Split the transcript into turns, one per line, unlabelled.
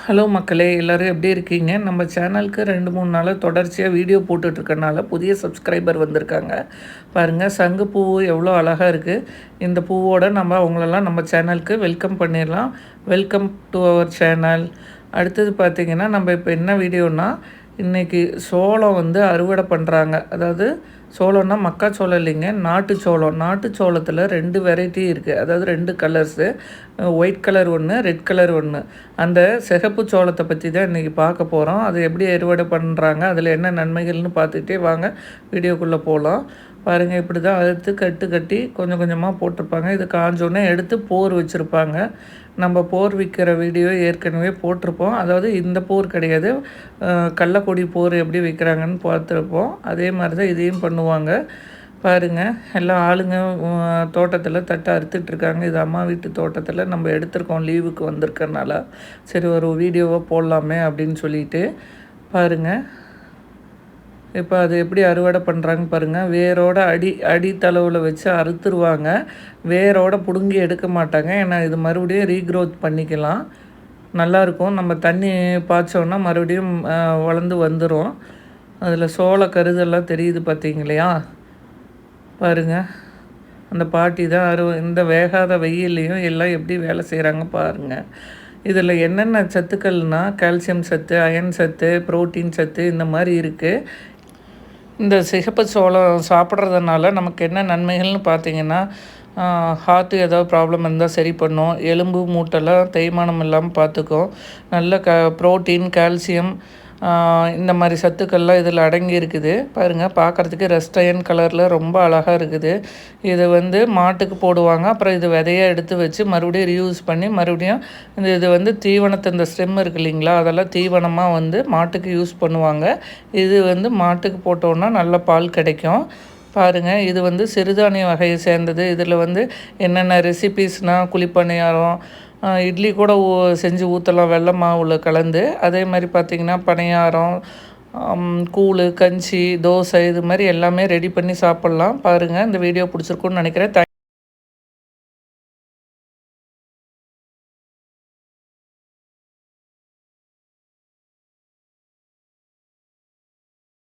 Hello மக்களே, எல்லோரும் எப்படி இருக்கீங்க? நம்ம சேனலுக்கு 2-3 நாளாக தொடர்ச்சியாக வீடியோ போட்டுட்ருக்கனால புதிய சப்ஸ்கிரைபர் வந்திருக்காங்க. பாருங்கள், சங்கு பூ எவ்வளோ அழகாக இருக்குது. இந்த பூவோடு நம்ம அவங்களெல்லாம் நம்ம சேனலுக்கு வெல்கம் பண்ணிடலாம். Welcome to our channel. அடுத்தது பார்த்திங்கன்னா, நம்ம இப்போ என்ன வீடியோனா, இன்றைக்கி சோளம் அறுவடை பண்ணுறாங்க. அதாவது சோளம்னா மக்காச்சோளம் இல்லைங்க, நாட்டு சோளம். நாட்டு சோளத்தில் 2 வெரைட்டி இருக்குது. அதாவது 2 கலர்ஸு, ஒயிட் கலர் ஒன்று, ரெட் கலர் ஒன்று. அந்த சிகப்பு சோளத்தை பற்றி தான் இன்றைக்கி பார்க்க போகிறோம். அது எப்படி அறுவடை பண்ணுறாங்க, அதில் என்ன நன்மைகள்னு பார்த்துக்கிட்டே வாங்க வீடியோக்குள்ளே போகலாம். பாருங்கள், இப்படி தான் அறுத்து கட்டி கொஞ்சம் கொஞ்சமாக போட்டிருப்பாங்க. இது காஞ்சோடனே எடுத்து போர் வச்சுருப்பாங்க. நம்ம போர் விற்கிற வீடியோ ஏற்கனவே போட்டிருப்போம். அதாவது இந்த போர் கிடையாது, கள்ளக்கொடி போர் எப்படி விற்கிறாங்கன்னு பார்த்துருப்போம். அதே மாதிரி தான் இதையும் பண்ணுவாங்க. பாருங்கள், எல்லாம் ஆளுங்க தோட்டத்தில் தட்டை அறுத்துட்ருக்காங்க. இது அம்மா வீட்டு தோட்டத்தில் நம்ம எடுத்திருக்கோம், லீவுக்கு வந்திருக்கறனால. சரி, ஒரு வீடியோவை போடலாமே அப்படின்னு சொல்லிட்டு. பாருங்கள், இப்போ அது எப்படி அறுவடை பண்ணுறாங்க பாருங்கள். வேரோட அடித்தளவில் வச்சு அறுத்துருவாங்க. வேரோட பிடுங்கி எடுக்க மாட்டாங்க. ஏன்னா இது மறுபடியும் ரீக்ரோத் பண்ணிக்கலாம், நல்லாயிருக்கும். நம்ம தண்ணி பாய்ச்சோன்னா மறுபடியும் வளர்ந்து வந்துடும். அதில் சோள கருதெல்லாம் தெரியுது பார்த்தீங்களையா? பாருங்கள், அந்த பாட்டி தான் இந்த வேகாத வெயில்லையும் எல்லாம் எப்படி வேலை செய்கிறாங்க பாருங்கள். இதில் என்னென்ன சத்துக்கள்னால், கால்சியம் சத்து, அயன் சத்து, புரோட்டீன் சத்து இந்த மாதிரி இருக்குது. இந்த சிகப்பு சோளம் சாப்பிட்றதுனால நமக்கு என்ன நன்மைகள்னு பார்த்திங்கன்னா, ஹார்ட்டு ஏதாவது ப்ராப்ளம் இருந்தால் சரி பண்ணும். எலும்பு மூட்டெல்லாம் தேய்மானம் இல்லாமல் பார்த்துக்கும். நல்ல ப்ரோட்டீன், கால்சியம் இந்த மாதிரி சத்துக்கள்லாம் இதில் அடங்கி இருக்குது. பாருங்கள், பார்க்குறதுக்கு ரெஸ்ட் அயன் கலரில் ரொம்ப அழகாக இருக்குது. இது மாட்டுக்கு போடுவாங்க. அப்புறம் இது விதையை எடுத்து வச்சு மறுபடியும் ரீயூஸ் பண்ணி மறுபடியும் இது தீவனத்தை, இந்த ஸ்டெம் இருக்குது இல்லைங்களா, அதெல்லாம் தீவனமாக மாட்டுக்கு யூஸ் பண்ணுவாங்க. இது மாட்டுக்கு போட்டோன்னா நல்ல பால் கிடைக்கும். பாருங்கள், இது சிறுதானிய வகையை சேர்ந்தது. இதில் என்னென்ன ரெசிபீஸ்னால், குழிப்பணியாரம், இட்லி கூட செஞ்சு ஊற்றலாம் வெள்ளை மாவில் கலந்து. அதே மாதிரி பார்த்திங்கன்னா பணியாரம், கூழ், கஞ்சி, தோசை இது மாதிரி எல்லாமே ரெடி பண்ணி சாப்பிட்லாம். பாருங்கள், இந்த வீடியோ பிடிச்சிருக்குன்னு நினைக்கிறேன்.